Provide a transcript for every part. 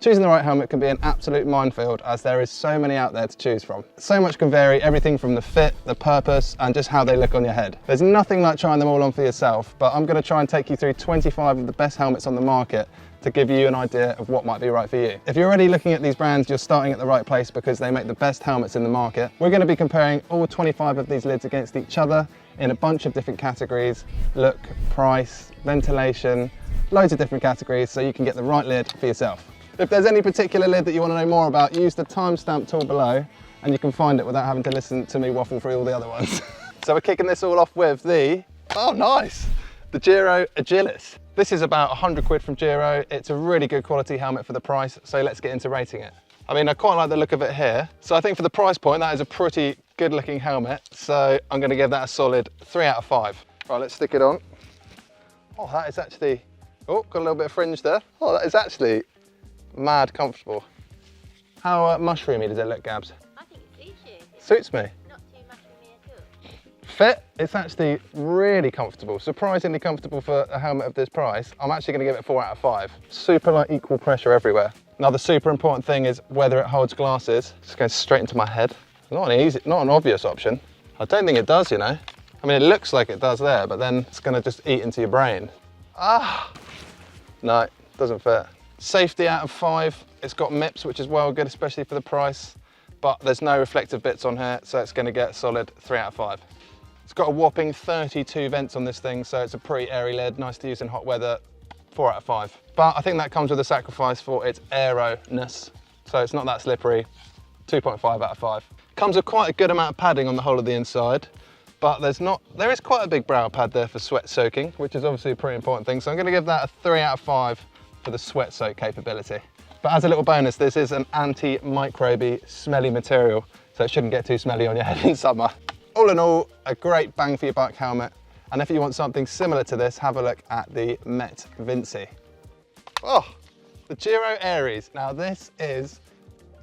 Choosing the right helmet can be an absolute minefield, as there is so many out there to choose from. So much can vary, everything from the fit, the purpose, and just how they look on your head. There's nothing like trying them all on for yourself, but I'm going to try and take you through 25 of the best helmets on the market to give you an idea of what might be right for you. If you're already looking at these brands, you're starting at the right place because they make the best helmets in the market. We're going to be comparing all 25 of these lids against each other in a bunch of different categories: look, price, ventilation, loads of different categories, so you can get the right lid for yourself. If there's any particular lid that you want to know more about, use the timestamp tool below and you can find it without having to listen to me waffle through all the other ones. So we're kicking this all off with the, oh nice, the Giro Agilis. This is about 100 quid from Giro. It's a really good quality helmet for the price, so let's get into rating it. I mean, I quite like the look of it here. So I think for the price point, that is a pretty good looking helmet. So I'm going to give that a solid 3 out of 5. Right, let's stick it on. Oh, that is actually, oh, got a little bit of fringe there. Oh, that is actually mad comfortable. How mushroomy does it look, Gabs? I think it suits you. Suits me. Not too mushroomy at all. Fit, it's actually really comfortable, surprisingly comfortable for a helmet of this price. I'm actually going to give it 4 out of 5. Super like equal pressure everywhere. Now the super important thing is whether it holds glasses. Just goes straight into my head. Not an obvious option. I don't think it does, you know. I mean, it looks like it does there, but then it's going to just eat into your brain. Ah, no, doesn't fit. Safety out of 5. It's got MIPS, which is well good, especially for the price, but there's no reflective bits on here, so it's going to get a solid 3 out of 5. It's got a whopping 32 vents on this thing, so it's a pretty airy lid, nice to use in hot weather. 4 out of 5. But I think that comes with a sacrifice for its aero-ness, so it's not that slippery. 2.5 out of 5. Comes with quite a good amount of padding on the whole of the inside, but there is quite a big brow pad there for sweat soaking, which is obviously a pretty important thing, so I'm going to give that a 3 out of 5 for the sweat soak capability. But as a little bonus, this is an anti-microby smelly material, so it shouldn't get too smelly on your head in summer. All in all, a great bang for your buck helmet. And if you want something similar to this, have a look at the Met Vinci. Oh, the Giro Aries. Now this is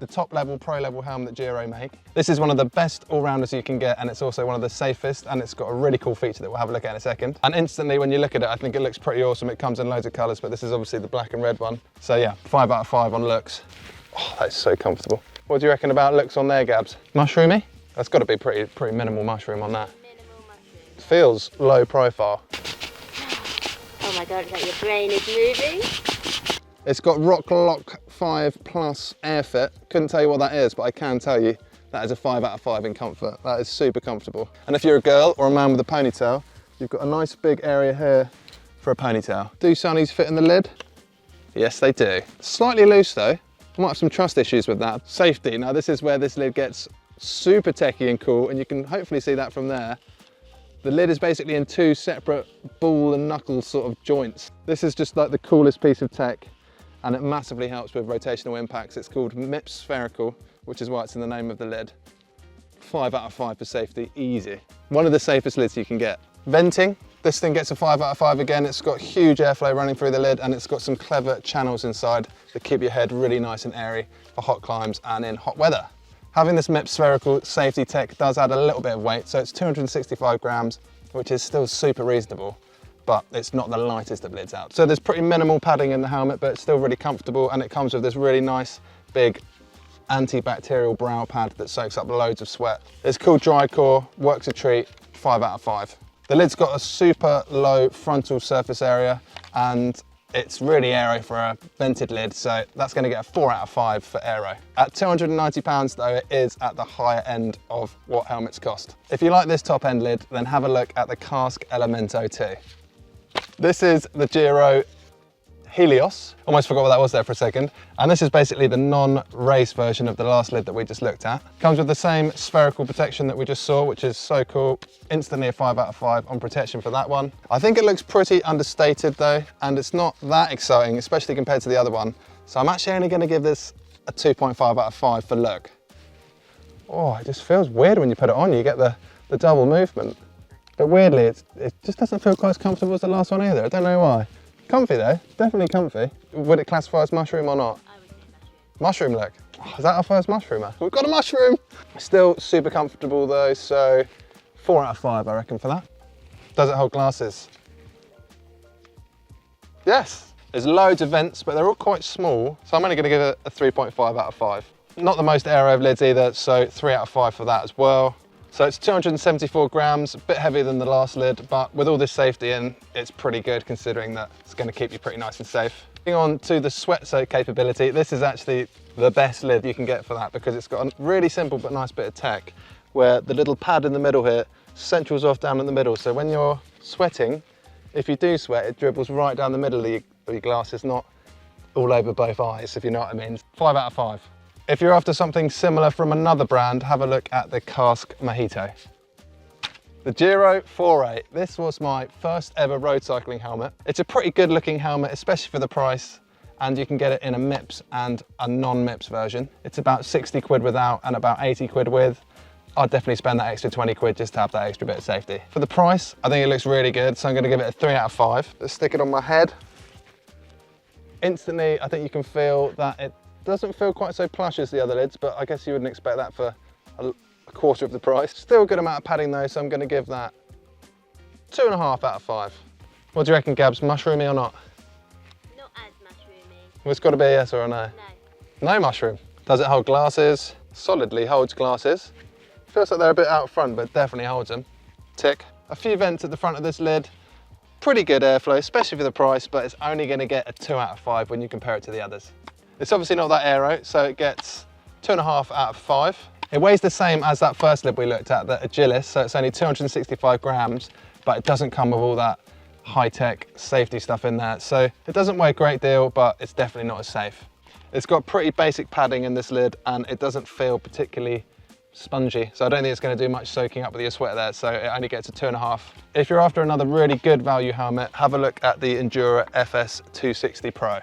the top level, pro level helmet that Giro make. This is one of the best all-rounders you can get, and it's also one of the safest, and it's got a really cool feature that we'll have a look at in a second. And instantly when you look at it, I think it looks pretty awesome. It comes in loads of colors, but this is obviously the black and red one. So yeah, 5 out of 5 on looks. Oh, that's so comfortable. What do you reckon about looks on there, Gabs? Mushroomy? That's got to be pretty minimal mushroom on that. Minimal mushroom. Feels low profile. Oh my God, it's like your brain is moving. It's got Rock Lock 5 Plus Air Fit. Couldn't tell you what that is, but I can tell you that is a 5 out of 5 in comfort. That is super comfortable. And if you're a girl or a man with a ponytail, you've got a nice big area here for a ponytail. Do sunnies fit in the lid? Yes, they do. Slightly loose though. I might have some trust issues with that. Safety. Now this is where this lid gets super techie and cool, and you can hopefully see that from there. The lid is basically in 2 separate ball and knuckle sort of joints. This is just like the coolest piece of tech, and it massively helps with rotational impacts. It's called MIPS Spherical, which is why it's in the name of the lid. 5 out of 5 for safety, easy. One of the safest lids you can get. Venting, this thing gets a 5 out of 5 again. It's got huge airflow running through the lid, and it's got some clever channels inside that keep your head really nice and airy for hot climbs and in hot weather. Having this MIPS Spherical safety tech does add a little bit of weight, so it's 265 grams, which is still super reasonable, but it's not the lightest of lids out. So there's pretty minimal padding in the helmet, but it's still really comfortable, and it comes with this really nice, big, antibacterial brow pad that soaks up loads of sweat. It's called Dry Core, works a treat, 5 out of 5. The lid's got a super low frontal surface area, and it's really aero for a vented lid, so that's going to get a 4 out of 5 for aero. At £290 though, it is at the higher end of what helmets cost. If you like this top end lid, then have a look at the KASK Elemento 2. This is the Giro Helios. Almost forgot what that was there for a second. And this is basically the non-race version of the last lid that we just looked at. Comes with the same spherical protection that we just saw, which is so cool. Instantly a 5 out of 5 on protection for that one. I think it looks pretty understated though, and it's not that exciting, especially compared to the other one. So I'm actually only going to give this a 2.5 out of 5 for look. Oh, it just feels weird when you put it on. You get the double movement. But weirdly, it just doesn't feel quite as comfortable as the last one either. I don't know why. Comfy though, definitely comfy. Would it classify as mushroom or not? I would say mushroom. Mushroom look. Oh, is that our first mushroomer? We've got a mushroom! Still super comfortable though, so 4 out of 5 I reckon for that. Does it hold glasses? Yes. There's loads of vents, but they're all quite small, so I'm only going to give it a 3.5 out of 5. Not the most aero of lids either, so 3 out of 5 for that as well. So it's 274 grams, a bit heavier than the last lid, but with all this safety in, it's pretty good considering that it's going to keep you pretty nice and safe. Moving on to the sweat soak capability, this is actually the best lid you can get for that because it's got a really simple but nice bit of tech where the little pad in the middle here centrals off down in the middle. So when you're sweating, if you do sweat, it dribbles right down the middle of your glasses, not all over both eyes, if you know what I mean. 5 out of 5. If you're after something similar from another brand, have a look at the KASK Mojito. The Giro Foray. This was my first ever road cycling helmet. It's a pretty good looking helmet, especially for the price, and you can get it in a MIPS and a non-MIPS version. It's about 60 quid without and about 80 quid with. I'd definitely spend that extra 20 quid just to have that extra bit of safety. For the price, I think it looks really good, so I'm gonna give it a 3 out of 5. Let's stick it on my head. Instantly, I think you can feel that it doesn't feel quite so plush as the other lids, but I guess you wouldn't expect that for a quarter of the price. Still a good amount of padding though, so I'm gonna give that 2.5 out of 5. What do you reckon, Gabs, mushroomy or not? Not as mushroomy. Well, it's gotta be a yes or a no. No. No mushroom. Does it hold glasses? Solidly holds glasses. Feels like they're a bit out front, but definitely holds them. Tick. A few vents at the front of this lid. Pretty good airflow, especially for the price, but it's only gonna get a 2 out of 5 when you compare it to the others. It's obviously not that aero, so it gets 2.5 out of 5. It weighs the same as that first lid we looked at, the Agilis, so it's only 265 grams, but it doesn't come with all that high-tech safety stuff in there. So it doesn't weigh a great deal, but it's definitely not as safe. It's got pretty basic padding in this lid, and it doesn't feel particularly spongy, so I don't think it's going to do much soaking up with your sweat there, so it only gets a 2.5. If you're after another really good value helmet, have a look at the ENDURA FS260 Pro.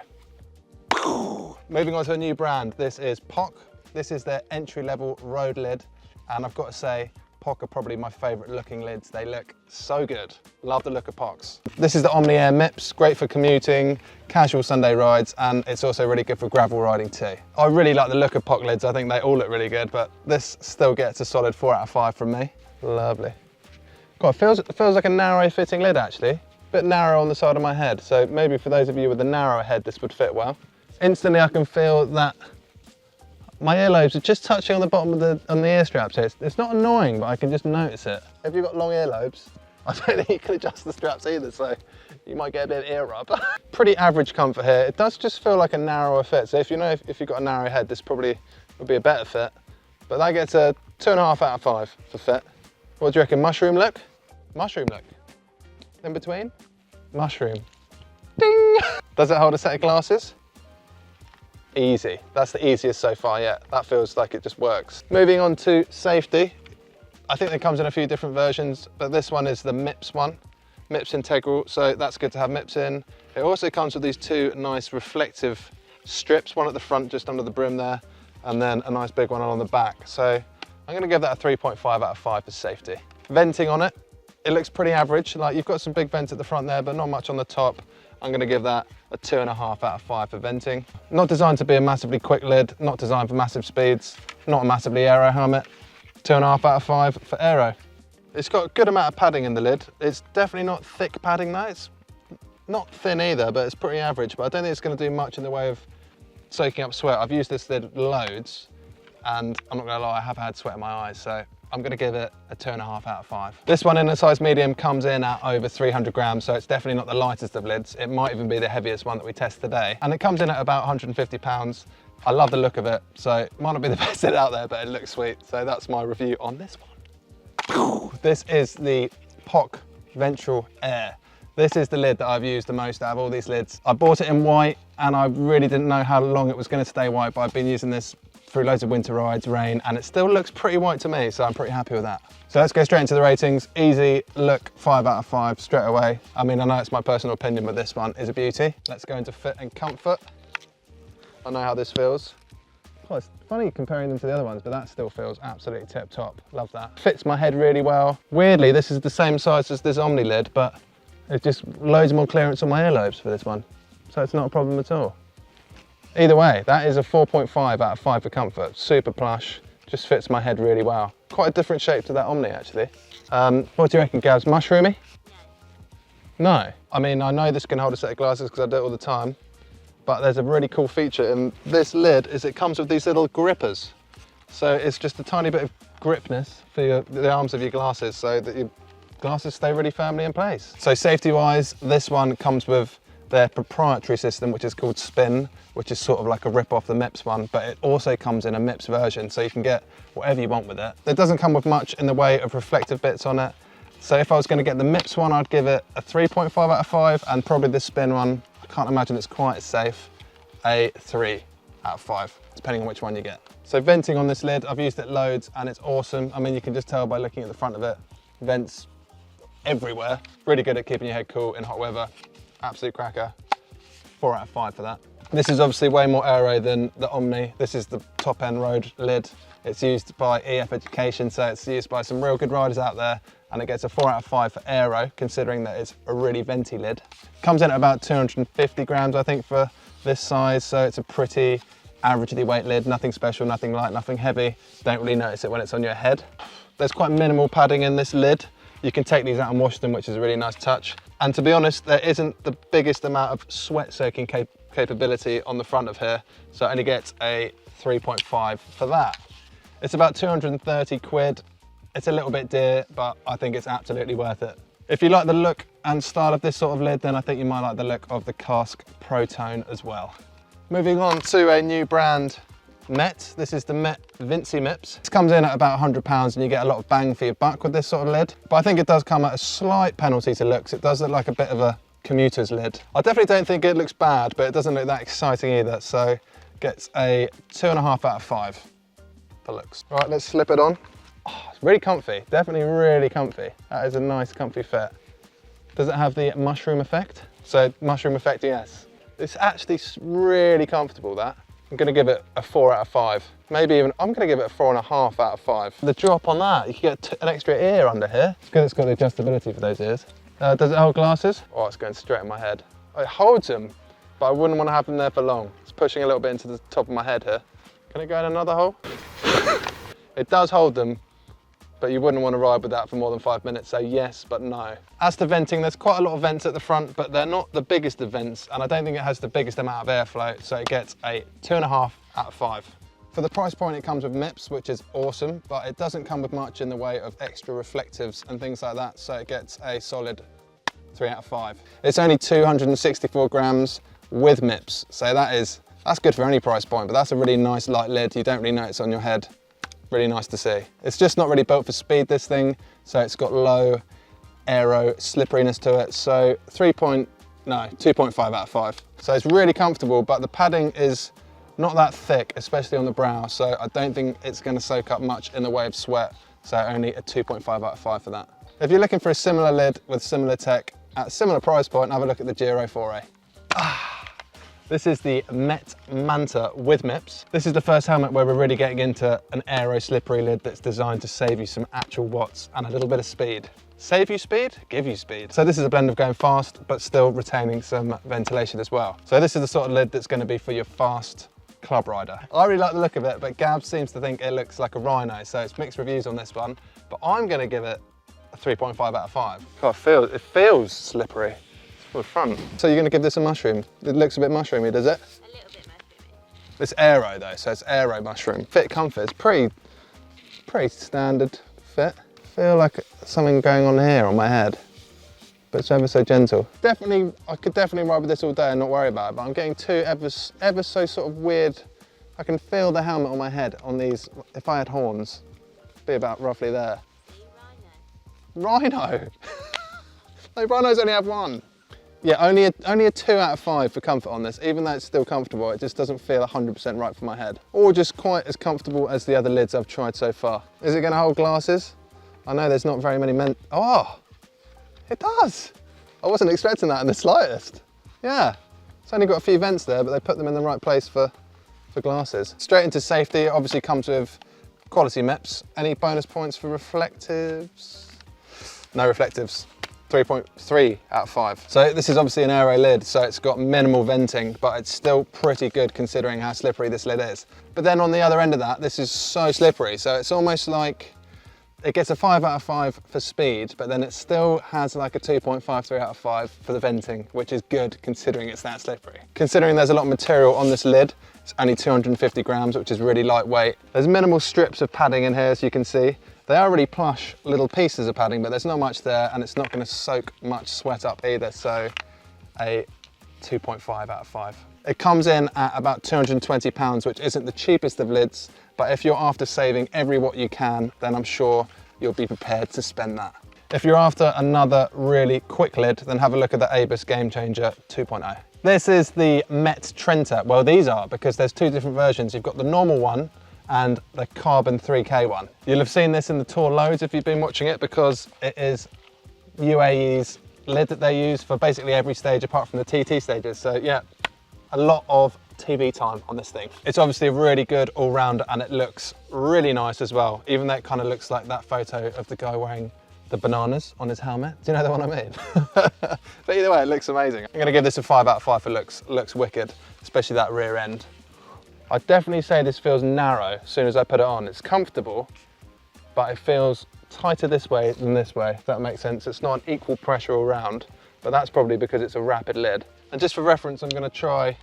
Moving on to a new brand, this is POC. This is their entry-level road lid, and I've got to say, POC are probably my favourite looking lids. They look so good. Love the look of POCs. This is the Omnie Air MIPS, great for commuting, casual Sunday rides, and it's also really good for gravel riding too. I really like the look of POC lids. I think they all look really good, but this still gets a solid 4 out of 5 from me. Lovely. God, it feels like a narrow fitting lid actually. A bit narrow on the side of my head, so maybe for those of you with a narrower head, this would fit well. Instantly I can feel that my earlobes are just touching on the bottom of the ear straps here. It's not annoying, but I can just notice it. If you've got long earlobes, I don't think you can adjust the straps either, so you might get a bit of ear rub. Pretty average comfort here. It does just feel like a narrower fit, so if you know if you've got a narrow head, this probably would be a better fit. But that gets a 2.5 out of 5 for fit. What do you reckon, mushroom look? Mushroom look. In between? Mushroom. Ding! Does it hold a set of glasses? Easy. That's the easiest so far yet. That feels like it just works. Moving on to safety. I think it comes in a few different versions, but this one is the MIPS one. MIPS integral, so that's good to have MIPS in. It also comes with these two nice reflective strips, one at the front just under the brim there, and then a nice big one on the back. So I'm gonna give that a 3.5 out of 5 for safety. Venting on it, it looks pretty average. Like you've got some big vents at the front there, but not much on the top. I'm gonna give that a 2.5 out of 5 for venting. Not designed to be a massively quick lid, not designed for massive speeds, not a massively aero helmet. 2.5 out of 5 for aero. It's got a good amount of padding in the lid. It's definitely not thick padding though. It's not thin either, but it's pretty average. But I don't think it's gonna do much in the way of soaking up sweat. I've used this lid loads, and I'm not gonna lie, I have had sweat in my eyes, so I'm gonna give it a 2.5 out of 5. This one in a size medium comes in at over 300 grams, so it's definitely not the lightest of lids. It might even be the heaviest one that we test today. And it comes in at about 150 pounds. I love the look of it, so it might not be the best lid out there, but it looks sweet. So that's my review on this one. This is the POC Ventral Air. This is the lid that I've used the most out of all these lids. I bought it in white, and I really didn't know how long it was gonna stay white, but I've been using this through loads of winter rides, rain, and it still looks pretty white to me, so I'm pretty happy with that. So let's go straight into the ratings. Easy look, 5 out of 5 straight away. I mean, I know it's my personal opinion, but this one is a beauty. Let's go into fit and comfort. I know how this feels. Oh, it's funny comparing them to the other ones, but that still feels absolutely tip top. Love that. Fits my head really well. Weirdly, this is the same size as this Omni lid, but it's just loads more clearance on my earlobes for this one. So it's not a problem at all. Either way, that is a 4.5 out of 5 for comfort. Super plush, just fits my head really well. Quite a different shape to that Omni actually. What do you reckon, Gabs? Mushroomy? No. I mean, I know this can hold a set of glasses because I do it all the time, but there's a really cool feature in this lid is it comes with these little grippers. So it's just a tiny bit of gripness for the arms of your glasses so that your glasses stay really firmly in place. So safety-wise, this one comes with their proprietary system, which is called Spin, which is sort of like a rip off the MIPS one, but it also comes in a MIPS version, so you can get whatever you want with it. It doesn't come with much in the way of reflective bits on it. So if I was going to get the MIPS one, I'd give it a 3.5 out of 5, and probably the Spin one, I can't imagine it's quite as safe, a 3 out of 5, depending on which one you get. So venting on this lid, I've used it loads and it's awesome. I mean, you can just tell by looking at the front of it, vents everywhere. Really good at keeping your head cool in hot weather. Absolute cracker. 4 out of 5 for that. This is obviously way more aero than the Omni. This is the top end road lid. It's used by EF Education, so it's used by some real good riders out there, and it gets a 4 out of 5 for aero, considering that it's a really venty lid. Comes in at about 250 grams, I think, for this size, so it's a pretty averagely weight lid, nothing special, nothing light, nothing heavy. Don't really notice it when it's on your head. There's quite minimal padding in this lid. You can take these out and wash them, which is a really nice touch. And to be honest, there isn't the biggest amount of sweat soaking capability on the front of here, so it only gets a 3.5 for that. It's about 230 quid. It's a little bit dear, but I think it's absolutely worth it. If you like the look and style of this sort of lid, then I think you might like the look of the KASK Protone as well. Moving on to a new brand, Met. This is the Vinci MIPS. This comes in at about £100 and you get a lot of bang for your buck with this sort of lid. But I think it does come at a slight penalty to looks. It does look like a bit of a commuter's lid. I definitely don't think it looks bad, but it doesn't look that exciting either. So gets a 2.5 out of 5 for looks. Right, let's slip it on. Oh, it's really comfy, definitely really comfy. That is a nice comfy fit. Does it have the mushroom effect? So mushroom effect, yes. It's actually really comfortable, that. I'm gonna give it a 4 out of 5. Maybe even, I'm gonna give it a 4.5 out of 5. The drop on that, you can get an extra ear under here. It's good it's got the adjustability for those ears. Does it hold glasses? Oh, it's going straight in my head. It holds them, but I wouldn't want to have them there for long. It's pushing a little bit into the top of my head here. Can it go in another hole? It does hold them, but you wouldn't want to ride with that for more than 5 minutes, so yes, but no. As to venting, there's quite a lot of vents at the front, but they're not the biggest of vents, and I don't think it has the biggest amount of airflow, so it gets a 2.5 out of 5. For the price point, it comes with MIPS, which is awesome, but it doesn't come with much in the way of extra reflectives and things like that, so it gets a solid 3 out of 5. It's only 264 grams with MIPS, so that's good for any price point, but that's a really nice light lid. You don't really notice on your head. Really nice to see. It's just not really built for speed, this thing, so it's got low aero slipperiness to it, so 2.5 out of 5. So it's really comfortable, but the padding is not that thick, especially on the brow, so I don't think it's going to soak up much in the way of sweat, so only a 2.5 out of 5 for that. If you're looking for a similar lid with similar tech at a similar price point, have a look at the Giro Foray. This is the Manta with MIPS. This is the first helmet where we're really getting into an aero slippery lid that's designed to save you some actual watts and a little bit of speed. Save you speed, give you speed. So this is a blend of going fast, but still retaining some ventilation as well. So this is the sort of lid that's going to be for your fast club rider. I really like the look of it, but Gab seems to think it looks like a rhino, so it's mixed reviews on this one, but I'm going to give it a 3.5 out of 5. God, it feels slippery. The front. So you're going to give this a mushroom? It looks a bit mushroomy, does it? A little bit mushroomy. It's aero though, so it's aero mushroom. Fit comfort, it's pretty standard fit. I feel like something going on here on my head, but it's ever so gentle. Definitely, I could definitely ride with this all day and not worry about it, but I'm getting two ever so sort of weird. I can feel the helmet on my head on these. If I had horns, it'd be about roughly there. Rhino? No, rhinos only have one. Yeah, only a 2 out of 5 for comfort on this. Even though it's still comfortable, it just doesn't feel 100% right for my head. Or just quite as comfortable as the other lids I've tried so far. Is it going to hold glasses? I know there's not very many men. Oh, it does. I wasn't expecting that in the slightest. Yeah, it's only got a few vents there, but they put them in the right place for glasses. Straight into safety, it obviously comes with quality MIPS. Any bonus points for reflectives? No reflectives. 3.3 out of 5. So this is obviously an aero lid, so it's got minimal venting, but it's still pretty good considering how slippery this lid is. But then on the other end of that, this is so slippery, so it's almost like It gets a 5 out of 5 for speed, but then it still has like a 2.53 out of 5 for the venting, which is good considering it's that slippery. Considering there's a lot of material on this lid, it's only 250 grams, which is really lightweight. There's minimal strips of padding in here, as you can see. They are really plush little pieces of padding, but there's not much there, and it's not going to soak much sweat up either, so a 2.5 out of 5. It comes in at about £220, which isn't the cheapest of lids, but if you're after saving every watt you can, then I'm sure you'll be prepared to spend that. If you're after another really quick lid, then have a look at the Aries Gamechanger 2.0. This is the Met Trenta. Well, these are, because there's two different versions. You've got the normal one and the carbon 3K one. You'll have seen this in the tour loads if you've been watching it, because it is UAE's lid that they use for basically every stage apart from the TT stages. So yeah, a lot of TV time on this thing. It's obviously a really good all-rounder, and it looks really nice as well, even though it kind of looks like that photo of the guy wearing the bananas on his helmet. Do you know the one I mean? But either way, it looks amazing. I'm going to give this a 5 out of 5 for looks. Looks wicked, especially that rear end. I'd definitely say this feels narrow as soon as I put it on. It's comfortable, but it feels tighter this way than this way, if that makes sense. It's not an equal pressure all round, but that's probably because it's a rapid lid. And just for reference, I'm going to try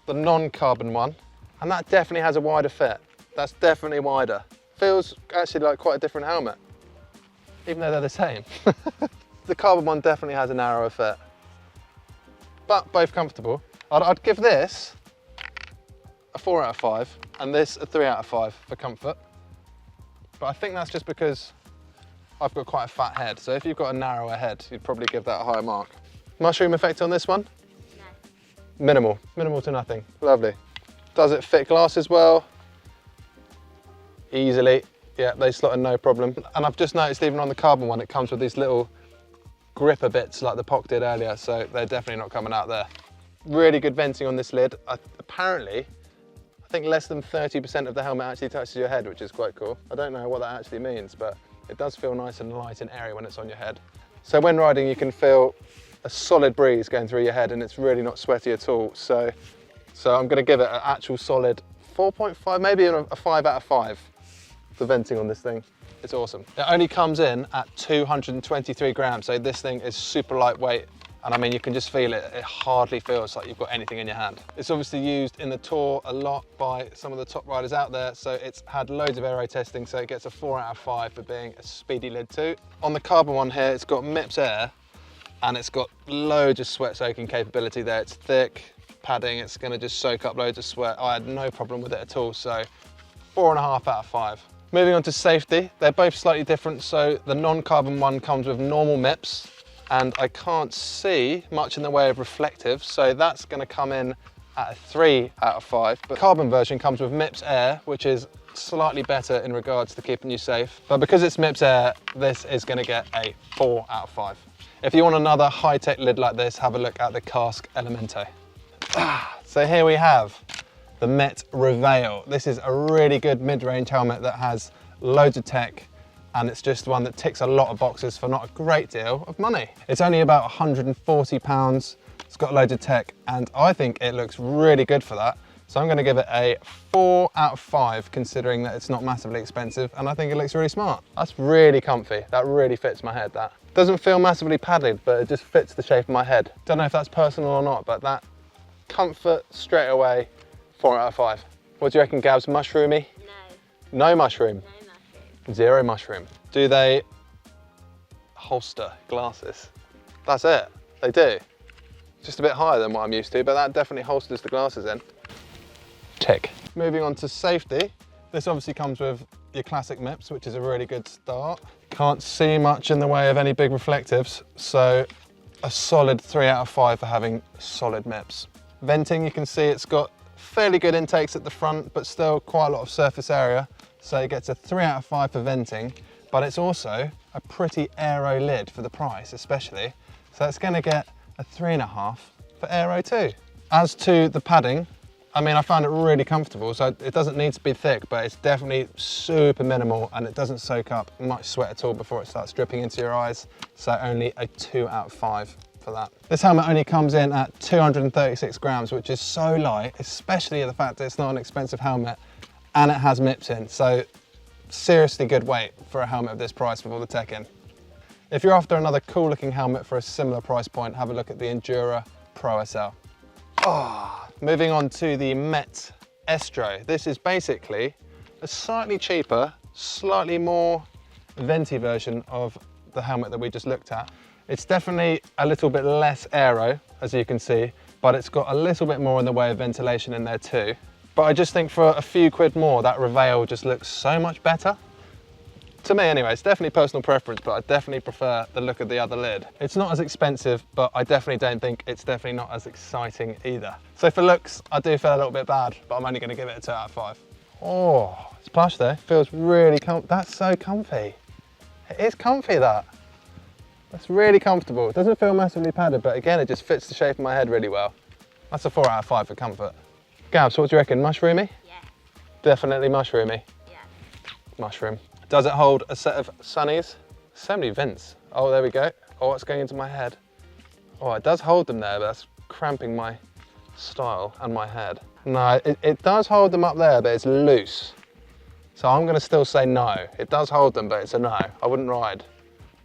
the non-carbon one, and that definitely has a wider fit. That's definitely wider. Feels actually like quite a different helmet, even though they're the same. The carbon one definitely has a narrower fit, but both comfortable. I'd give this a 4 out of 5 and this a 3 out of 5 for comfort, but I think that's just because I've got quite a fat head, so if you've got a narrower head, you'd probably give that a higher mark. Mushroom effect on this one? No. Minimal to nothing. Lovely. Does it fit glass as well? Easily. Yeah, they slot in no problem. And I've just noticed even on the carbon one, it comes with these little gripper bits like the POC did earlier, so they're definitely not coming out there. Really good venting on this lid. Apparently, I think less than 30% of the helmet actually touches your head, which is quite cool. I don't know what that actually means, but it does feel nice and light and airy when it's on your head. So when riding, you can feel a solid breeze going through your head, and it's really not sweaty at all. So I'm going to give it an actual solid 4.5, maybe a 5 out of 5 for venting on this thing. It's awesome. It only comes in at 223 grams, so this thing is super lightweight, and I mean, you can just feel it. It hardly feels like you've got anything in your hand. It's obviously used in the Tour a lot by some of the top riders out there, so it's had loads of aero testing, so it gets a 4 out of 5 for being a speedy lid too. On the carbon one here, it's got MIPS Air, and it's got loads of sweat soaking capability there. It's thick padding, it's gonna just soak up loads of sweat. I had no problem with it at all, so 4.5 out of 5. Moving on to safety, they're both slightly different. So the non-carbon one comes with normal MIPS, and I can't see much in the way of reflective, so that's gonna come in at a 3 out of 5. But the carbon version comes with MIPS Air, which is slightly better in regards to keeping you safe. But because it's MIPS Air, this is gonna get a 4 out of 5. If you want another high-tech lid like this, have a look at the KASK Elemento. So here we have the Met Rivale. This is a really good mid-range helmet that has loads of tech, and it's just one that ticks a lot of boxes for not a great deal of money. It's only about £140. It's got loads of tech, and I think it looks really good for that. So I'm gonna give it a 4 out of 5, considering that it's not massively expensive, and I think it looks really smart. That's really comfy. That really fits my head, that. Doesn't feel massively padded, but it just fits the shape of my head. Don't know if that's personal or not, but that comfort straight away, 4 out of 5. What do you reckon, Gabs? Mushroomy? No. No mushroom? No mushroom. Zero mushroom. Do they holster glasses? That's it. They do. Just a bit higher than what I'm used to, but that definitely holsters the glasses in. Tick. Moving on to safety. This obviously comes with your classic MIPS, which is a really good start. Can't see much in the way of any big reflectives, so a solid 3 out of 5 for having solid MIPS. Venting, you can see it's got fairly good intakes at the front, but still quite a lot of surface area, so it gets a 3 out of 5 for venting, but it's also a pretty aero lid for the price, especially, so it's going to get a 3.5 for aero too. As to the padding, I mean, I found it really comfortable, so it doesn't need to be thick, but it's definitely super minimal, and it doesn't soak up much sweat at all before it starts dripping into your eyes, so only a 2 out of 5 for that. This helmet only comes in at 236 grams, which is so light, especially the fact that it's not an expensive helmet, and it has MIPS in, so seriously good weight for a helmet of this price with all the tech in. If you're after another cool looking helmet for a similar price point, have a look at the ENDURA Pro SL. Moving on to the Met Estro. This is basically a slightly cheaper, slightly more venti version of the helmet that we just looked at. It's definitely a little bit less aero, as you can see, but it's got a little bit more in the way of ventilation in there too. But I just think for a few quid more, that Rivale just looks so much better. To me anyway, it's definitely personal preference, but I definitely prefer the look of the other lid. It's not as expensive, but I definitely don't think it's definitely not as exciting either. So for looks, I do feel a little bit bad, but I'm only gonna give it a 2 out of 5. Oh, it's plush though. Feels really that's so comfy. It is comfy, that. That's really comfortable. It doesn't feel massively padded, but again, it just fits the shape of my head really well. That's a 4 out of 5 for comfort. Gabs, what do you reckon? Mushroomy? Yeah. Definitely mushroomy. Yeah. Mushroom. Does it hold a set of sunnies? So many vents. Oh, there we go. Oh, what's going into my head? Oh, it does hold them there, but that's cramping my style and my head. No, it does hold them up there, but it's loose. So I'm gonna still say no. It does hold them, but it's a no. I wouldn't ride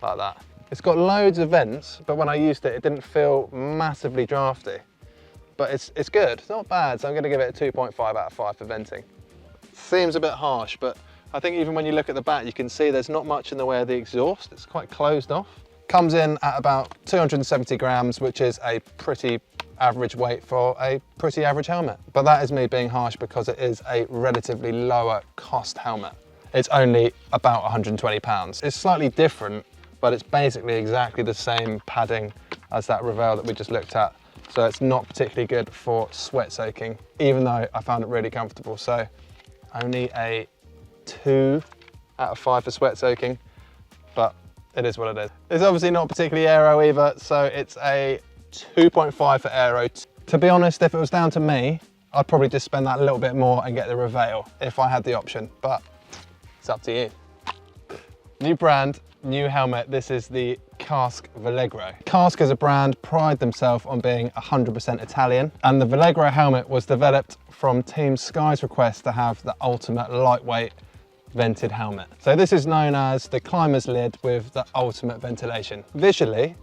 like that. It's got loads of vents, but when I used it, it didn't feel massively drafty. But it's good, it's not bad, so I'm gonna give it a 2.5 out of 5 for venting. Seems a bit harsh, but I think even when you look at the back, you can see there's not much in the way of the exhaust. It's quite closed off. Comes in at about 270 grams, which is a pretty average weight for a pretty average helmet. But that is me being harsh because it is a relatively lower cost helmet. It's only about 120 pounds. It's slightly different, but it's basically exactly the same padding as that Rivale that we just looked at. So it's not particularly good for sweat soaking, even though I found it really comfortable. So only a 2 out of 5 for sweat soaking, but it is what it is. It's obviously not particularly aero either, so it's a 2.5 for aero. To be honest, if it was down to me, I'd probably just spend that a little bit more and get the Rivale if I had the option, but it's up to you. New brand, new helmet. This is the KASK Valegro. KASK as a brand pride themselves on being 100% Italian, and the Valegro helmet was developed from Team Sky's request to have the ultimate lightweight vented helmet. So this is known as the climber's lid with the ultimate ventilation. Visually,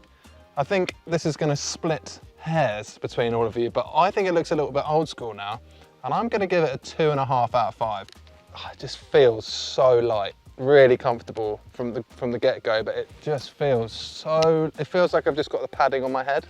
I think this is going to split hairs between all of you, but I think it looks a little bit old school now, and I'm going to give it a 2.5 out of 5. It just feels so light, really comfortable from the get-go, but it just feels so, it feels like I've just got the padding on my head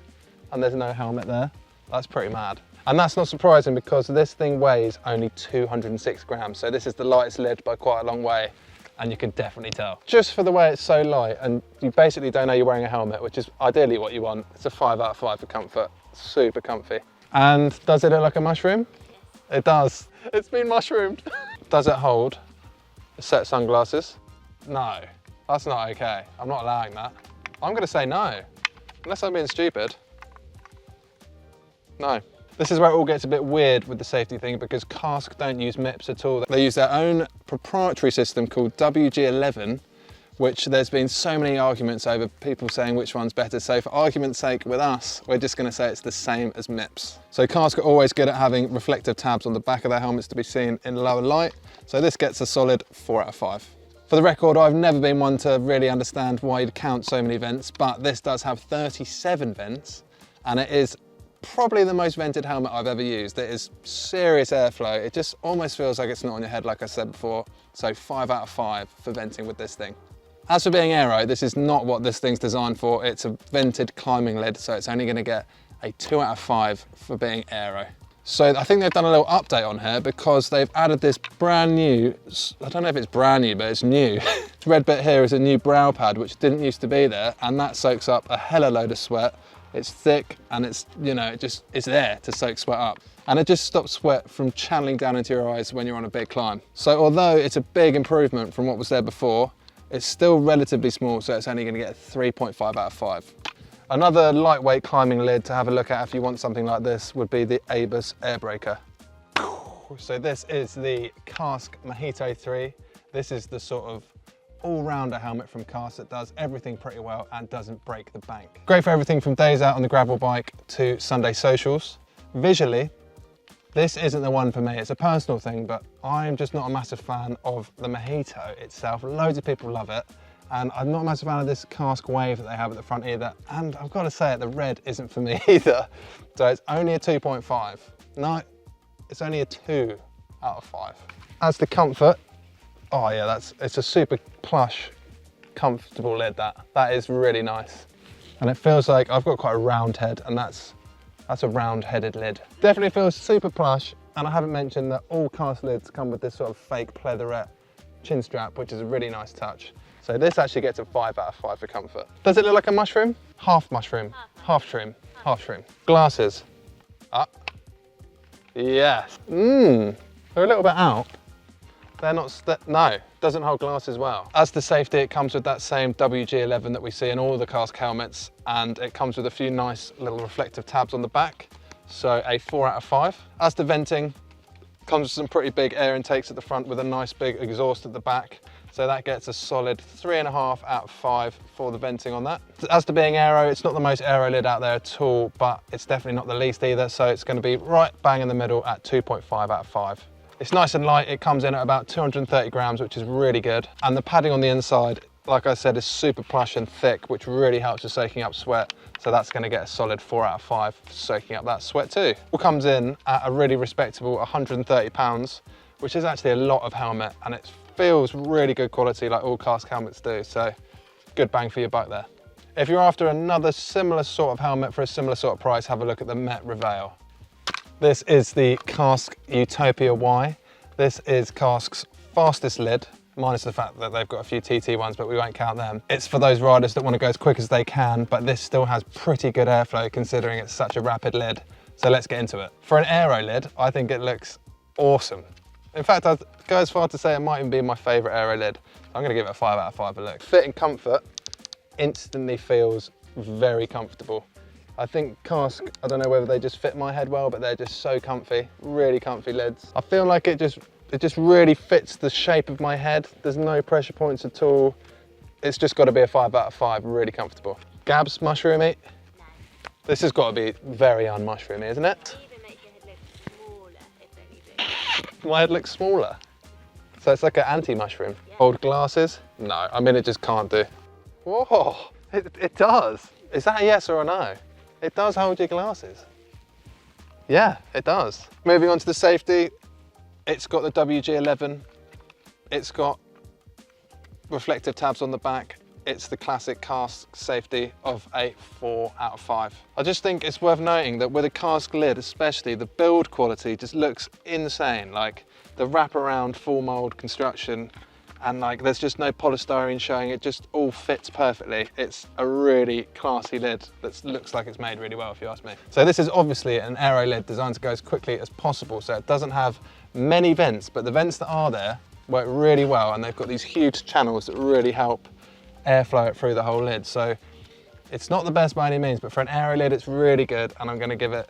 and there's no helmet there. That's pretty mad. And that's not surprising because this thing weighs only 206 grams. So this is the lightest lid by quite a long way, and you can definitely tell. Just for the way it's so light, and you basically don't know you're wearing a helmet, which is ideally what you want. It's a 5 out of 5 for comfort, super comfy. And does it look like a mushroom? Yes. It does. It's been mushroomed. Does it hold a set of sunglasses? No, that's not okay. I'm not allowing that. I'm gonna say no, unless I'm being stupid. No. This is where it all gets a bit weird with the safety thing because KASK don't use MIPS at all. They use their own proprietary system called WG11, which there's been so many arguments over people saying which one's better. So for argument's sake with us, we're just gonna say it's the same as MIPS. So KASK are always good at having reflective tabs on the back of their helmets to be seen in lower light. So this gets a solid 4 out of 5. For the record, I've never been one to really understand why you'd count so many vents, but this does have 37 vents, and it is probably the most vented helmet I've ever used. It is serious airflow. It just almost feels like it's not on your head, like I said before. So 5 out of 5 for venting with this thing. As for being aero, this is not what this thing's designed for. It's a vented climbing lid, so it's only gonna get a 2 out of 5 for being aero. So I think they've done a little update on here because they've added this brand new, I don't know if it's brand new, but it's new. This red bit here is a new brow pad, which didn't used to be there, and that soaks up a hella load of sweat. It's thick and it's, you know, it's there to soak sweat up. And it just stops sweat from channeling down into your eyes when you're on a big climb. So although it's a big improvement from what was there before, it's still relatively small, so it's only gonna get a 3.5 out of 5. Another lightweight climbing lid to have a look at if you want something like this would be the Aries Airbreaker. So this is the KASK Mojito 3. This is the sort of all-rounder helmet from KASK that does everything pretty well and doesn't break the bank. Great for everything from days out on the gravel bike to Sunday socials. Visually, This isn't the one for me. It's a personal thing, but I'm just not a massive fan of the Mojito itself. Loads of people love it. And I'm not a massive fan of this KASK wave that they have at the front either. And I've got to say it, the red isn't for me either. So it's only a 2.5. No, it's only a 2 out of 5. As the comfort, oh yeah, it's a super plush, comfortable lid that is really nice. And it feels like I've got quite a round head, and that's a round-headed lid. Definitely feels super plush, and I haven't mentioned that all KASK lids come with this sort of fake pleatherette chin strap, which is a really nice touch. So this actually gets a 5 out of 5 for comfort. Does it look like a mushroom? Half mushroom, half shroom, half shroom. Glasses, up. Yes. They're a little bit out. They're not, no, doesn't hold glasses well. As the safety, it comes with that same WG11 that we see in all the KASK helmets, and it comes with a few nice little reflective tabs on the back. So a 4 out of 5. As the venting, comes with some pretty big air intakes at the front with a nice big exhaust at the back. So that gets a solid 3.5 out of 5 for the venting on that. As to being aero, it's not the most aero lid out there at all, but it's definitely not the least either. So it's going to be right bang in the middle at 2.5 out of 5. It's nice and light. It comes in at about 230 grams, which is really good. And the padding on the inside, like I said, is super plush and thick, which really helps with soaking up sweat. So that's going to get a solid 4 out of 5 for soaking up that sweat too. It comes in at a really respectable 130 pounds, which is actually a lot of helmet, and it feels really good quality like all KASK helmets do. So good bang for your buck there. If you're after another similar sort of helmet for a similar sort of price, have a look at the Met Rivale. This is the KASK Utpopia Y. This is KASK's fastest lid, minus the fact that they've got a few TT ones, but we won't count them. It's for those riders that want to go as quick as they can, but this still has pretty good airflow considering it's such a rapid lid. So let's get into it. For an aero lid, I think it looks awesome. In fact, I'd go as far to say it might even be my favourite aero lid. I'm going to give it a 5 out of 5 a look. Fit and comfort instantly feels very comfortable. I think KASK, I don't know whether they just fit my head well, but they're just so comfy, really comfy lids. I feel like it just really fits the shape of my head. There's no pressure points at all. It's just got to be a 5 out of 5, really comfortable. Gabs, mushroomy? No. This has got to be very un-mushroomy, isn't it? It even makes your head look smaller if anything. My head looks smaller. So it's like an anti-mushroom. Yeah. Hold glasses? No, I mean, it just can't do. Whoa, it does. Is that a yes or a no? It does hold your glasses. Yeah, it does. Moving on to the safety, it's got the WG11. It's got reflective tabs on the back. It's the classic KASK safety of a 4 out of 5. I just think it's worth noting that with a KASK lid especially, the build quality just looks insane. Like the wraparound full mold construction, and like there's just no polystyrene showing, it just all fits perfectly. It's a really classy lid that looks like it's made really well, if you ask me. So this is obviously an aero lid designed to go as quickly as possible, so it doesn't have many vents, but the vents that are there work really well, and they've got these huge channels that really help airflow it through the whole lid. So it's not the best by any means, but for an aero lid it's really good, and I'm going to give it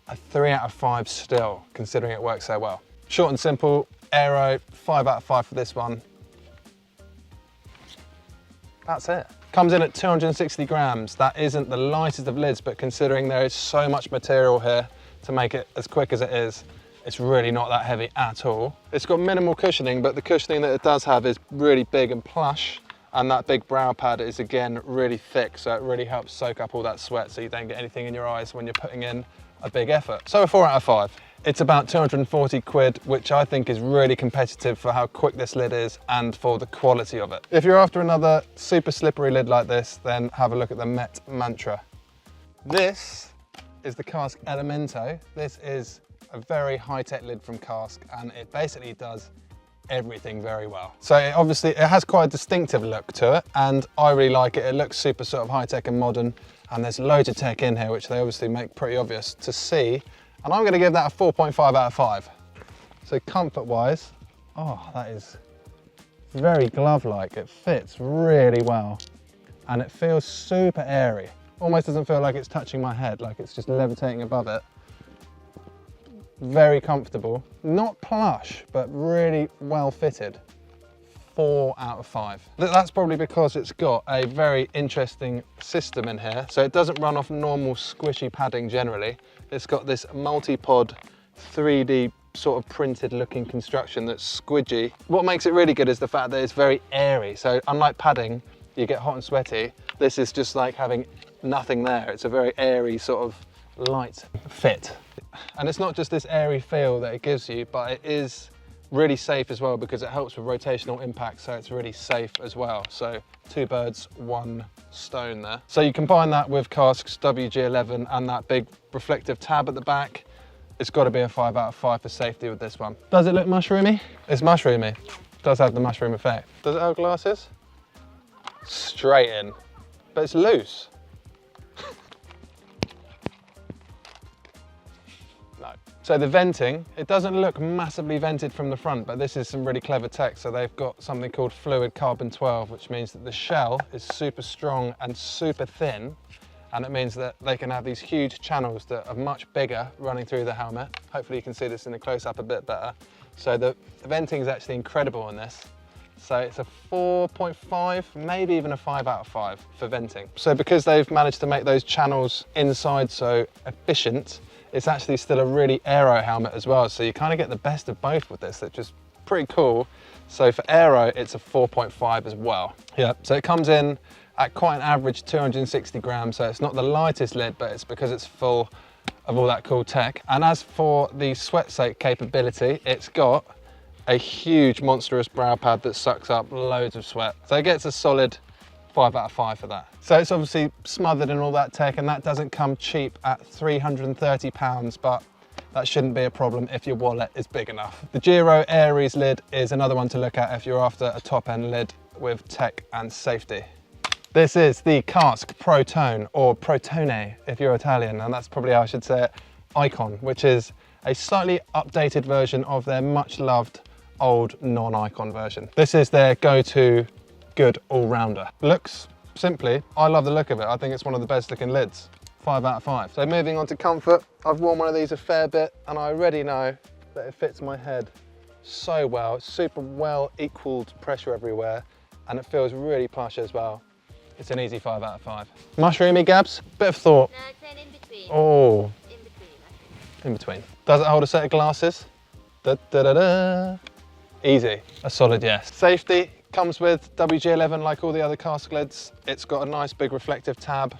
a 3 out of 5 still, considering it works so well. Short and simple, aero, 5 out of 5 for this one. That's it. Comes in at 260 grams. That isn't the lightest of lids, but considering there is so much material here to make it as quick as it is, it's really not that heavy at all. It's got minimal cushioning, but the cushioning that it does have is really big and plush, and that big brow pad is again really thick, so it really helps soak up all that sweat so you don't get anything in your eyes when you're putting in a big effort. So a 4 out of 5. It's about 240 quid, which I think is really competitive for how quick this lid is and for the quality of it. If you're after another super slippery lid like this, then have a look at the Met Mantra. This is the KASK Elemento. This is a very high-tech lid from KASK, and it basically does everything very well. So it has quite a distinctive look to it, and I really like it. It looks super sort of high-tech and modern, and there's loads of tech in here, which they obviously make pretty obvious to see. And I'm going to give that a 4.5 out of 5. So comfort-wise, oh, that is very glove-like. It fits really well, and it feels super airy. Almost doesn't feel like it's touching my head, like it's just levitating above it. Very comfortable. Not plush, but really well fitted. 4 out of 5. That's probably because it's got a very interesting system in here. So it doesn't run off normal squishy padding generally. It's got this multi-pod 3D sort of printed looking construction that's squidgy. What makes it really good is the fact that it's very airy. So unlike padding, you get hot and sweaty. This is just like having nothing there. It's a very airy sort of light fit. And it's not just this airy feel that it gives you, but it is really safe as well because it helps with rotational impact, so it's really safe as well. So 2 birds, 1 stone there. So you combine that with KASK's WG11 and that big reflective tab at the back. It's got to be a 5 out of 5 for safety with this one. Does it look mushroomy? It's mushroomy. It does have the mushroom effect. Does it have glasses? Straight in, but it's loose. No. So the venting, it doesn't look massively vented from the front, but this is some really clever tech. So they've got something called fluid carbon 12, which means that the shell is super strong and super thin. And it means that they can have these huge channels that are much bigger running through the helmet. Hopefully you can see this in the close-up a bit better. So the venting is actually incredible on this. So it's a 4.5, maybe even a 5 out of 5 for venting. So because they've managed to make those channels inside so efficient, it's actually still a really aero helmet as well. So you kind of get the best of both with this, which is pretty cool. So for aero, it's a 4.5 as well. Yeah, so it comes in at quite an average 260 grams, so it's not the lightest lid, but it's because it's full of all that cool tech. And as for the sweat soak capability, it's got a huge monstrous brow pad that sucks up loads of sweat. So it gets a solid 5 out of 5 for that. So it's obviously smothered in all that tech, and that doesn't come cheap at £330, but that shouldn't be a problem if your wallet is big enough. The Giro Aries lid is another one to look at if you're after a top-end lid with tech and safety. This is the KASK Protone, or Protone if you're Italian, and that's probably how I should say it, Icon, which is a slightly updated version of their much loved old non-Icon version. This is their go-to good all-rounder. Looks, simply, I love the look of it. I think it's one of the best looking lids. 5 out of 5. So moving on to comfort, I've worn one of these a fair bit and I already know that it fits my head so well. It's super well equaled pressure everywhere and it feels really plush as well. It's an easy 5 out of 5. Mushroomy, Gabs? Bit of thought. No, it's an in-between. Oh. In-between, I think. In between. Does it hold a set of glasses? Da, da, da, da. Easy. A solid yes. Safety comes with WG11 like all the other KASK lids. It's got a nice big reflective tab.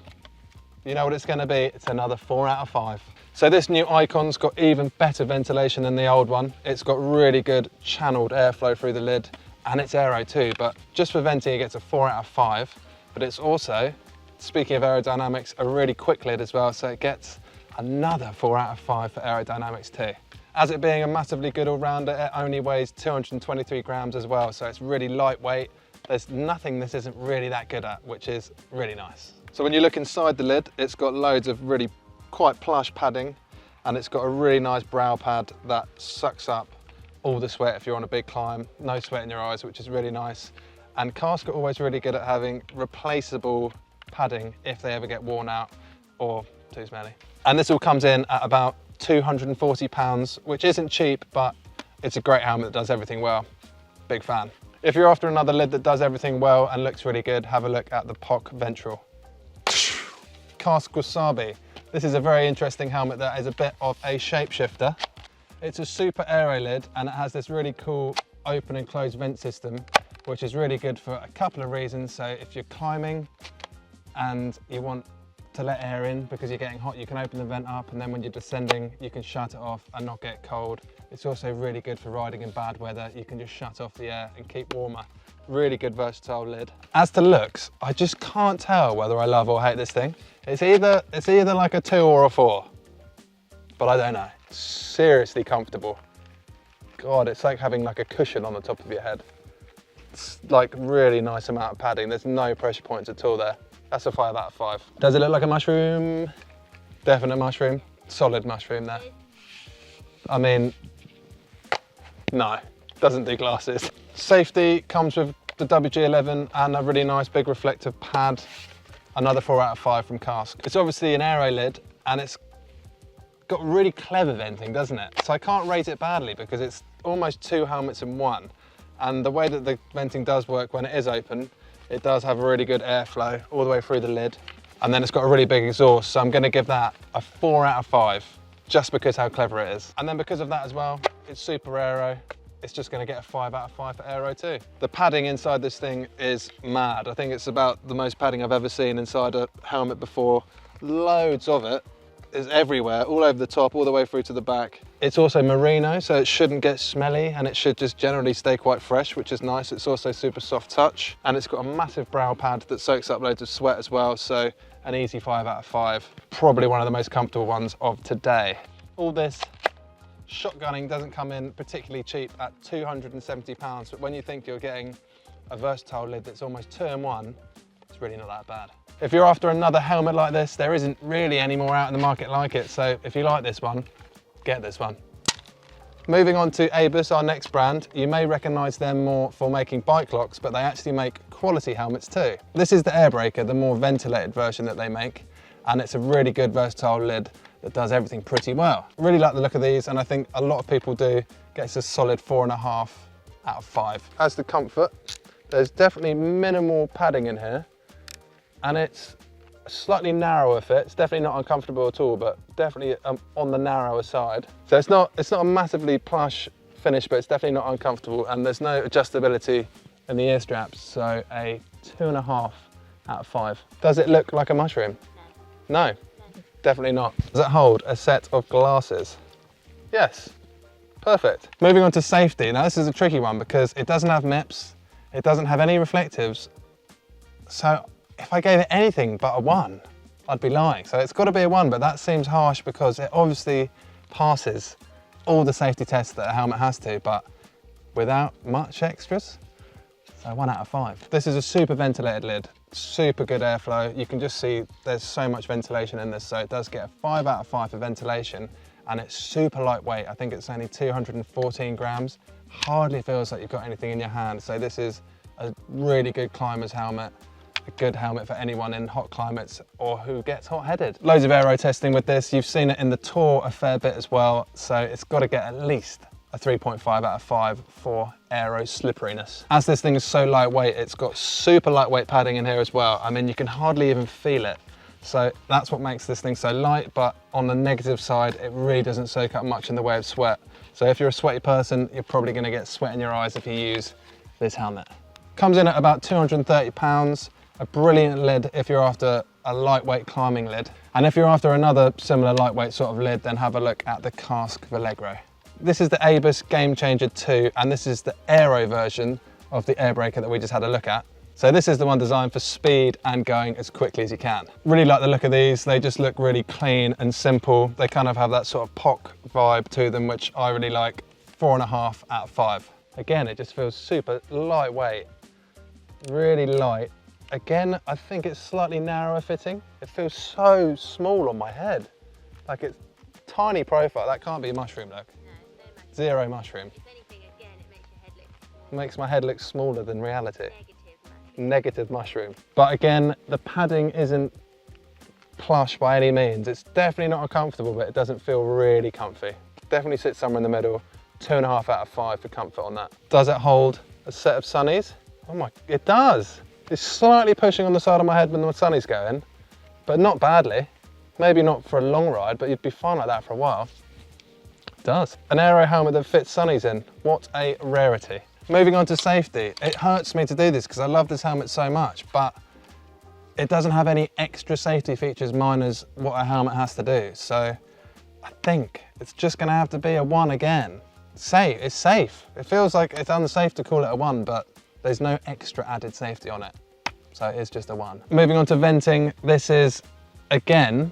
You know what it's going to be. It's another 4 out of 5. So this new Icon's got even better ventilation than the old one. It's got really good channeled airflow through the lid and it's aero too, but just for venting it gets a 4 out of 5. But it's also, speaking of aerodynamics, a really quick lid as well, so it gets another 4 out of 5 for aerodynamics too. As it being a massively good all-rounder, it only weighs 223 grams as well, so it's really lightweight. There's nothing this isn't really that good at, which is really nice. So when you look inside the lid, it's got loads of really quite plush padding, and it's got a really nice brow pad that sucks up all the sweat if you're on a big climb. No sweat in your eyes, which is really nice. And KASK are always really good at having replaceable padding if they ever get worn out or too smelly. And this all comes in at about £240, which isn't cheap, but it's a great helmet that does everything well. Big fan. If you're after another lid that does everything well and looks really good, have a look at the POC Ventral. KASK Wasabi. This is a very interesting helmet that is a bit of a shapeshifter. It's a super aero lid and it has this really cool open and closed vent system, which is really good for a couple of reasons. So if you're climbing and you want to let air in because you're getting hot, you can open the vent up, and then when you're descending, you can shut it off and not get cold. It's also really good for riding in bad weather. You can just shut off the air and keep warmer. Really good versatile lid. As to looks, I just can't tell whether I love or hate this thing. It's either like a 2 or a 4, but I don't know. Seriously comfortable. God, it's like having like a cushion on the top of your head. It's like really nice amount of padding. There's no pressure points at all there. That's a 5 out of 5. Does it look like a mushroom? Definite mushroom. Solid mushroom there. I mean, no, doesn't do glasses. Safety comes with the WG11 and a really nice big reflective pad. Another 4 out of 5 from KASK. It's obviously an aero lid and it's got really clever venting, doesn't it? So I can't rate it badly because it's almost 2 helmets in one. And the way that the venting does work when it is open, it does have a really good airflow all the way through the lid. And then it's got a really big exhaust, so I'm gonna give that a 4 out of 5 just because how clever it is. And then because of that as well, it's super aero. It's just going to get a 5 out of 5 for aero too. The padding inside this thing is mad. I think it's about the most padding I've ever seen inside a helmet before. Loads of it is everywhere, all over the top, all the way through to the back. It's also merino, so it shouldn't get smelly, and it should just generally stay quite fresh, which is nice. It's also super soft touch, and it's got a massive brow pad that soaks up loads of sweat as well, so an easy 5 out of 5. Probably one of the most comfortable ones of today. All this shotgunning doesn't come in particularly cheap at £270, but when you think you're getting a versatile lid that's almost 2-in-1, it's really not that bad. If you're after another helmet like this, there isn't really any more out in the market like it, so if you like this one, get this one. Moving on to Abus, our next brand. You may recognise them more for making bike locks, but they actually make quality helmets too. This is the Airbreaker, the more ventilated version that they make, and it's a really good versatile lid that does everything pretty well. Really like the look of these, and I think a lot of people do. Gets a solid 4.5 out of 5. As the comfort, there's definitely minimal padding in here, and it's a slightly narrower fit. It's definitely not uncomfortable at all, but definitely on the narrower side. So it's not a massively plush finish, but it's definitely not uncomfortable, and there's no adjustability in the ear straps, so a 2.5 out of 5. Does it look like a mushroom? No. Definitely not. Does it hold a set of glasses? Yes, perfect. Moving on to safety. Now this is a tricky one because it doesn't have MIPS, it doesn't have any reflectives. So if I gave it anything but a 1, I'd be lying. So it's got to be a 1, but that seems harsh because it obviously passes all the safety tests that a helmet has to, but without much extras. So 1 out of 5. This is a super ventilated lid, super good airflow. You can just see there's so much ventilation in this, so it does get a 5 out of 5 for ventilation, and it's super lightweight. I think it's only 214 grams. Hardly feels like you've got anything in your hand. So this is a really good climber's helmet, a good helmet for anyone in hot climates or who gets hot-headed. Loads of aero testing with this. You've seen it in the Tour a fair bit as well, so it's got to get at least a 3.5 out of 5 for aero slipperiness. As this thing is so lightweight, it's got super lightweight padding in here as well. I mean, you can hardly even feel it. So that's what makes this thing so light, but on the negative side, it really doesn't soak up much in the way of sweat. So if you're a sweaty person, you're probably gonna get sweat in your eyes if you use this helmet. Comes in at about £230, a brilliant lid if you're after a lightweight climbing lid. And if you're after another similar lightweight sort of lid, then have a look at the KASK Valegro. This is the Abus Gamechanger 2, and this is the aero version of the Airbreaker that we just had a look at. So this is the one designed for speed and going as quickly as you can. Really like the look of these. They just look really clean and simple. They kind of have that sort of POC vibe to them, which I really like. 4.5 out of 5. Again, it just feels super lightweight, really light. Again, I think it's slightly narrower fitting. It feels so small on my head. Like it's tiny profile. That can't be a mushroom look. Zero mushroom. If anything, again, it makes your head look smaller. Makes my head look smaller than reality. Negative mushroom. But again, the padding isn't plush by any means. It's definitely not uncomfortable, but it doesn't feel really comfy. Definitely sits somewhere in the middle. 2.5 out of 5 for comfort on that. Does it hold a set of sunnies? Oh my, it does. It's slightly pushing on the side of my head when the sunnies go in, but not badly. Maybe not for a long ride, but you'd be fine like that for a while. Does. An aero helmet that fits sunnies in. What a rarity. Moving on to safety. It hurts me to do this because I love this helmet so much, but it doesn't have any extra safety features minus what a helmet has to do. So I think it's just gonna have to be a 1 again. It's safe. It feels like it's unsafe to call it a 1, but there's no extra added safety on it. So it is just a 1. Moving on to venting. This is, again,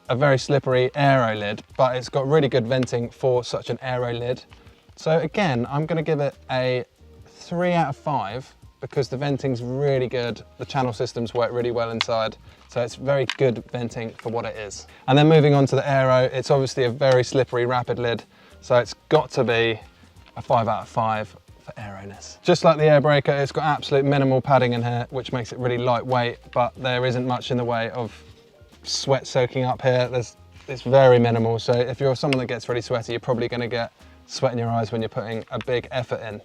a very slippery aero lid, but it's got really good venting for such an aero lid. So again, I'm gonna give it a 3 out of 5 because the venting's really good. The channel systems work really well inside. So it's very good venting for what it is. And then moving on to the aero, it's obviously a very slippery, rapid lid. So it's got to be a 5 out of 5 for aeroness. Just like the Airbreaker, it's got absolute minimal padding in here, which makes it really lightweight, but there isn't much in the way of sweat soaking up here. It's very minimal. So if you're someone that gets really sweaty, you're probably gonna get sweat in your eyes when you're putting a big effort in.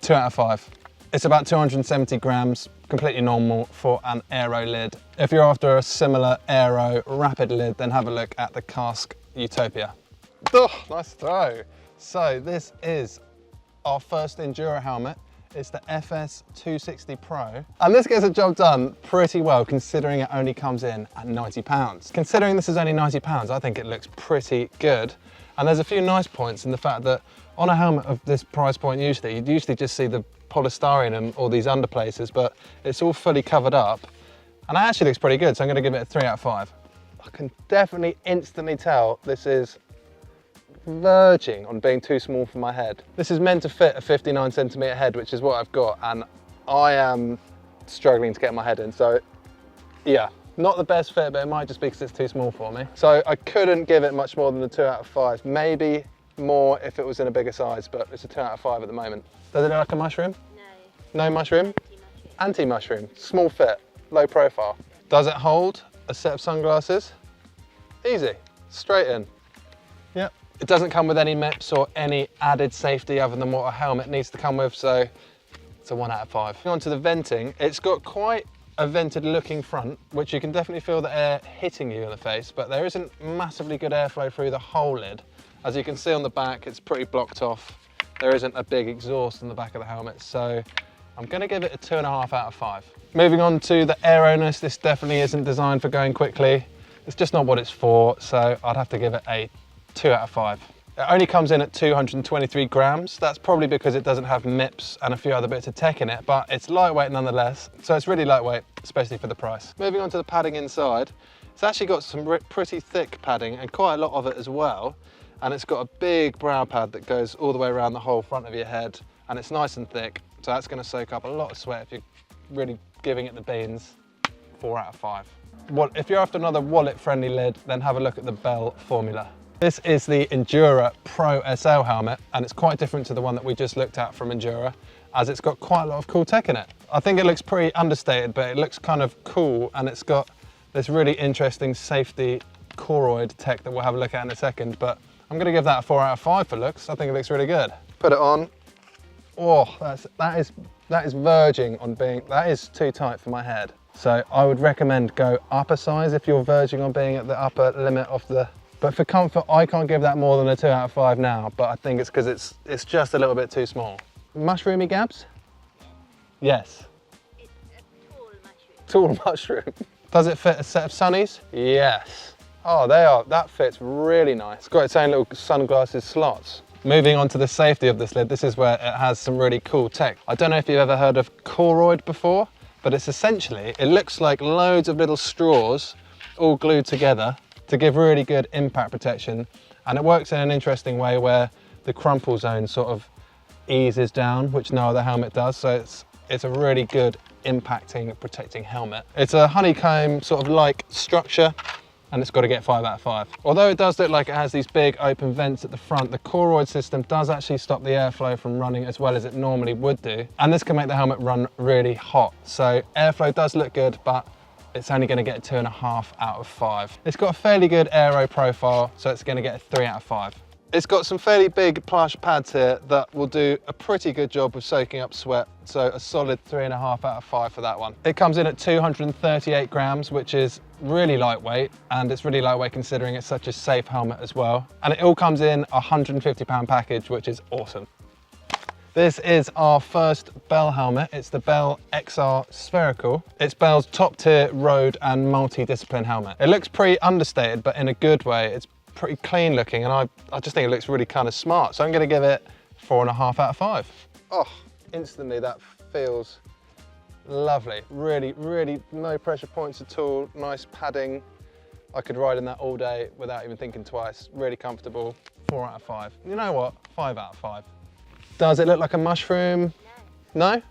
2 out of 5. It's about 270 grams, completely normal for an aero lid. If you're after a similar aero rapid lid, then have a look at the KASK Utpopia. Oh, nice throw. So this is our first Enduro helmet. It's the FS260 Pro. And this gets the job done pretty well considering it only comes in at £90. Considering this is only £90, I think it looks pretty good. And there's a few nice points in the fact that on a helmet of this price point usually, you'd usually just see the polystyrene and all these underplaces, but it's all fully covered up. And it actually looks pretty good, so I'm gonna give it a 3 out of 5. I can definitely instantly tell this is verging on being too small for my head. This is meant to fit a 59cm head, which is what I've got, and I am struggling to get my head in. So yeah, not the best fit, but it might just be because it's too small for me. So I couldn't give it much more than a 2 out of 5. Maybe more if it was in a bigger size, but it's a 2 out of 5 at the moment. Does it look like a mushroom? No. No mushroom? Anti-mushroom. Small fit, low profile. Does it hold a set of sunglasses? Easy, straight in. Yep. It doesn't come with any MIPS or any added safety other than what a helmet needs to come with, so it's a 1 out of 5. On to the venting, it's got quite a vented looking front, which you can definitely feel the air hitting you in the face, but there isn't massively good airflow through the whole lid. As you can see on the back, it's pretty blocked off. There isn't a big exhaust in the back of the helmet, so I'm gonna give it a 2.5 out of 5. Moving on to the aeroness, this definitely isn't designed for going quickly. It's just not what it's for, so I'd have to give it a 2 out of 5. It only comes in at 223 grams. That's probably because it doesn't have MIPS and a few other bits of tech in it, but it's lightweight nonetheless. So it's really lightweight, especially for the price. Moving on to the padding inside, it's actually got some pretty thick padding and quite a lot of it as well. And it's got a big brow pad that goes all the way around the whole front of your head, and it's nice and thick. So that's gonna soak up a lot of sweat if you're really giving it the beans. 4 out of 5. If you're after another wallet-friendly lid, then have a look at the Bell formula. This is the ENDURA Pro SL helmet, and it's quite different to the one that we just looked at from ENDURA, as it's got quite a lot of cool tech in it. I think it looks pretty understated, but it looks kind of cool, and it's got this really interesting safety choroid tech that we'll have a look at in a second, but I'm gonna give that a 4 out of 5 for looks. I think it looks really good. Put it on. Oh, that is verging on being, that is too tight for my head. So I would recommend go up a size if you're verging on being at the upper limit of the, but for comfort, I can't give that more than a 2 out of 5 now, but I think it's because it's just a little bit too small. Mushroomy Gabs? Yes. It's a tall mushroom. Tall mushroom. Does it fit a set of sunnies? Yes. Oh, that fits really nice. It's got its own little sunglasses slots. Moving on to the safety of this lid, this is where it has some really cool tech. I don't know if you've ever heard of choroid before, but it's essentially, it looks like loads of little straws all glued together to give really good impact protection. And it works in an interesting way where the crumple zone sort of eases down, which no other helmet does. So it's a really good impacting, protecting helmet. It's a honeycomb sort of like structure, and it's got to get 5 out of 5. Although it does look like it has these big open vents at the front, the choroid system does actually stop the airflow from running as well as it normally would do. And this can make the helmet run really hot. So airflow does look good, but it's only going to get a 2.5 out of 5. It's got a fairly good aero profile, so it's going to get a 3 out of 5. It's got some fairly big plush pads here that will do a pretty good job of soaking up sweat, so a solid 3.5 out of 5 for that one. It comes in at 238 grams, which is really lightweight, and it's really lightweight considering it's such a safe helmet as well. And it all comes in a £150 package, which is awesome. This is our first Bell helmet. It's the Bell XR Spherical. It's Bell's top tier road and multi-discipline helmet. It looks pretty understated, but in a good way. It's pretty clean looking, and I just think it looks really kind of smart. So I'm gonna give it 4.5 out of 5. Oh, instantly that feels lovely. Really, really no pressure points at all. Nice padding. I could ride in that all day without even thinking twice. Really comfortable. 4 out of 5. You know what? 5 out of 5. Does it look like a mushroom? No. No?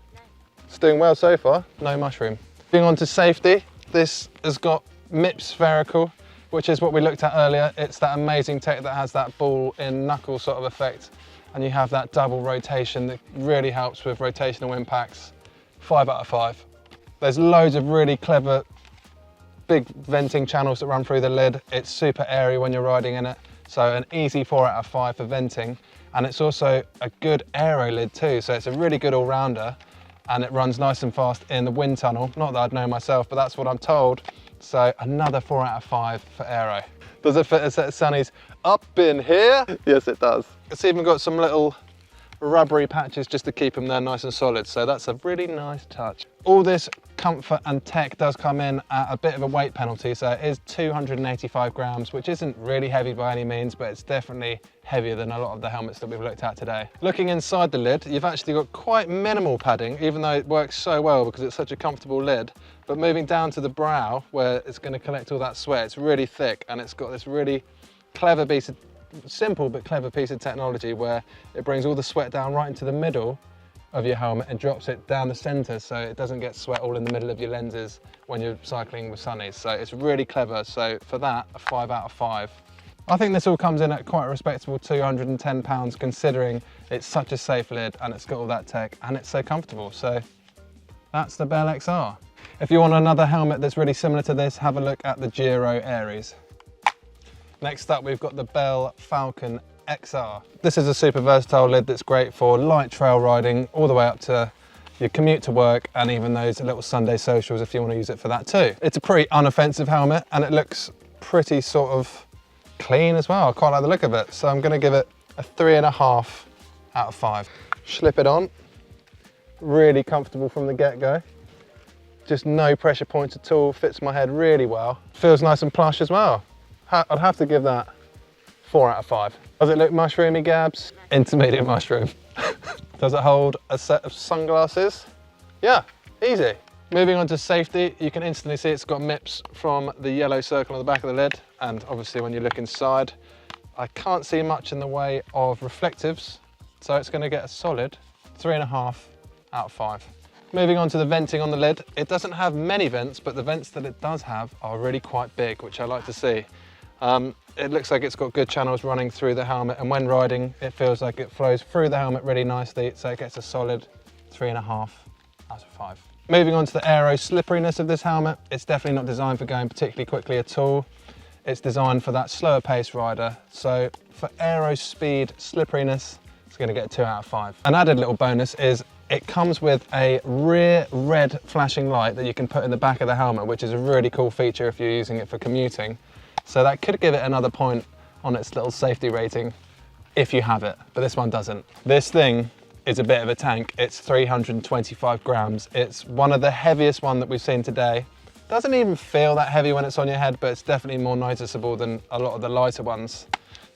It's doing well so far. No mushroom. Moving on to safety. This has got MIPS Spherical, which is what we looked at earlier. It's that amazing tech that has that ball in knuckle sort of effect, and you have that double rotation that really helps with rotational impacts. 5 out of 5. There's loads of really clever big venting channels that run through the lid. It's super airy when you're riding in it, so an easy 4 out of 5 for venting. And it's also a good aero lid too, so it's a really good all-rounder, and it runs nice and fast in the wind tunnel. Not that I'd know myself, but that's what I'm told. So another 4 out of 5 for aero. Does it fit a set of sunnies up in here? Yes, it does. It's even got some little rubbery patches just to keep them there nice and solid. So that's a really nice touch. All this comfort and tech does come in at a bit of a weight penalty. So it is 285 grams, which isn't really heavy by any means, but it's definitely heavier than a lot of the helmets that we've looked at today. Looking inside the lid, you've actually got quite minimal padding, even though it works so well because it's such a comfortable lid. But moving down to the brow, where it's going to collect all that sweat, it's really thick, and it's got this really clever piece of, simple but clever piece of technology where it brings all the sweat down right into the middle of your helmet and drops it down the center so it doesn't get sweat all in the middle of your lenses when you're cycling with sunnies. So it's really clever. So for that, a 5 out of 5. I think this all comes in at quite a respectable £210 considering it's such a safe lid and it's got all that tech and it's so comfortable. So that's the Bell XR. If you want another helmet that's really similar to this, have a look at the Giro Aries. Next up, we've got the Bell Falcon XR. This is a super versatile lid that's great for light trail riding all the way up to your commute to work and even those little Sunday socials if you want to use it for that too. It's a pretty unoffensive helmet and it looks pretty sort of clean as well. I quite like the look of it. So I'm going to give it a 3.5 out of 5. Slip it on. Really comfortable from the get-go. Just no pressure points at all. Fits my head really well. Feels nice and plush as well. I'd have to give that 4 out of 5. Does it look mushroomy, Gabs? Intermediate mushroom. Does it hold a set of sunglasses? Yeah, easy. Moving on to safety, you can instantly see it's got MIPS from the yellow circle on the back of the lid. And obviously when you look inside, I can't see much in the way of reflectives. So it's going to get a solid 3.5 out of 5. Moving on to the venting on the lid, it doesn't have many vents, but the vents that it does have are really quite big, which I like to see. It looks like it's got good channels running through the helmet, and when riding, it feels like it flows through the helmet really nicely, so it gets a solid 3.5 out of 5. Moving on to the aero slipperiness of this helmet, it's definitely not designed for going particularly quickly at all. It's designed for that slower pace rider, so for aero speed slipperiness, it's going to get a 2 out of 5. An added little bonus is it comes with a rear red flashing light that you can put in the back of the helmet, which is a really cool feature if you're using it for commuting. So that could give it another point on its little safety rating if you have it, but this one doesn't. This thing is a bit of a tank. It's 325 grams. It's one of the heaviest one that we've seen today. Doesn't even feel that heavy when it's on your head, but it's definitely more noticeable than a lot of the lighter ones.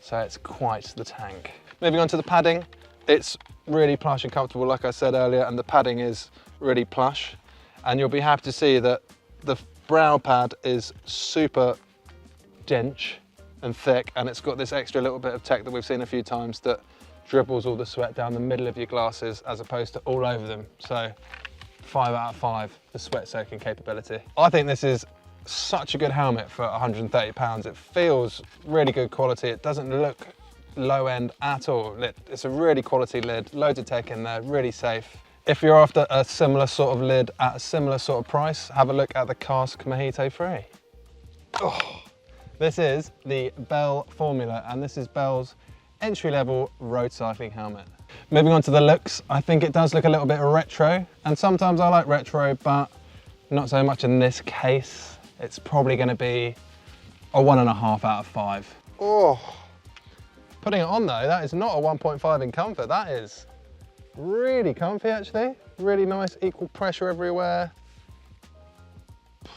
So it's quite the tank. Moving on to the padding, it's really plush and comfortable, like I said earlier, and the padding is really plush. And you'll be happy to see that the brow pad is super dense and thick, and it's got this extra little bit of tech that we've seen a few times that dribbles all the sweat down the middle of your glasses as opposed to all over them. So 5 out of 5, the sweat soaking capability. I think this is such a good helmet for £130. It feels really good quality. It doesn't look low end at all. It's a really quality lid, loads of tech in there, really safe. If you're after a similar sort of lid at a similar sort of price, have a look at the KASK Mojito 3. Oh, this is the Bell Formula, and this is Bell's entry-level road cycling helmet. Moving on to the looks, I think it does look a little bit retro, and sometimes I like retro, but not so much in this case. It's probably going to be a 1.5 out of 5. Oh, putting it on though, that is not a 1.5 in comfort. That is really comfy actually. Really nice, equal pressure everywhere.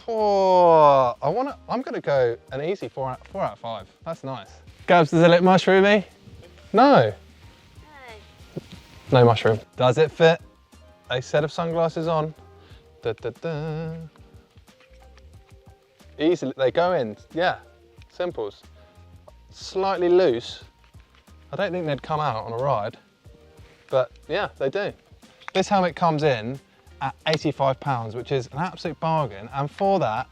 Oh, I'm gonna go an easy 4 out of 5. That's nice. Gabs, does it look mushroomy? No. No mushroom. Does it fit a set of sunglasses on? Da, da, da. Easily, they go in, yeah, simples. Slightly loose. I don't think they'd come out on a ride, but yeah, they do. This helmet comes in at £85, which is an absolute bargain, and for that,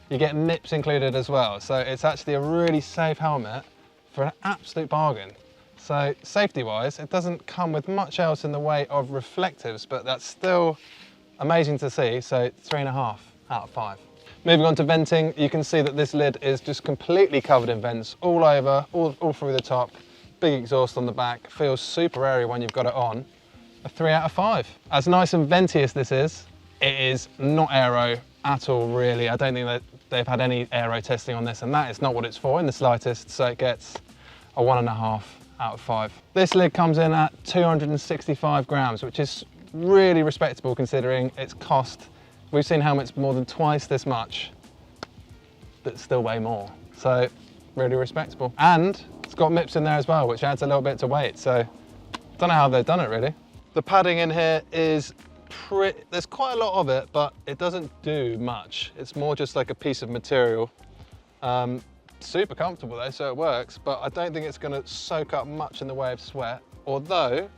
you get MIPS included as well. So it's actually a really safe helmet for an absolute bargain. So safety-wise, it doesn't come with much else in the way of reflectives, but that's still amazing to see, so 3.5 out of 5. Moving on to venting, you can see that this lid is just completely covered in vents all over, all through the top. Big exhaust on the back, feels super airy when you've got it on. A 3 out of 5. As nice and venty as this is, it is not aero at all, really. I don't think that they've had any aero testing on this, and that is not what it's for in the slightest, so it gets a 1.5 out of 5. This lid comes in at 265 grams, which is really respectable considering its cost. We've seen helmets more than twice this much that still weigh more, so really respectable. And it's got MIPS in there as well, which adds a little bit to weight, so don't know how they've done it really. The padding in here is there's quite a lot of it, but it doesn't do much. It's more just like a piece of material. Super comfortable though, so it works, but I don't think it's going to soak up much in the way of sweat, although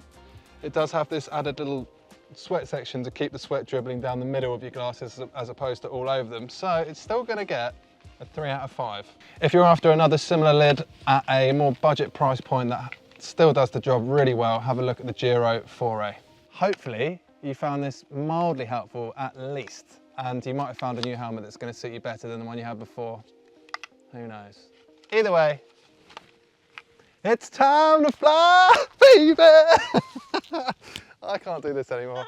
it does have this added little sweat section to keep the sweat dribbling down the middle of your glasses as opposed to all over them, so it's still going to get a 3 out of 5. If you're after another similar lid at a more budget price point that still does the job really well, have a look at the Giro Foray. Hopefully you found this mildly helpful at least, and you might have found a new helmet that's going to suit you better than the one you had before. Who knows? Either way, it's time to fly, baby! I can't do this anymore.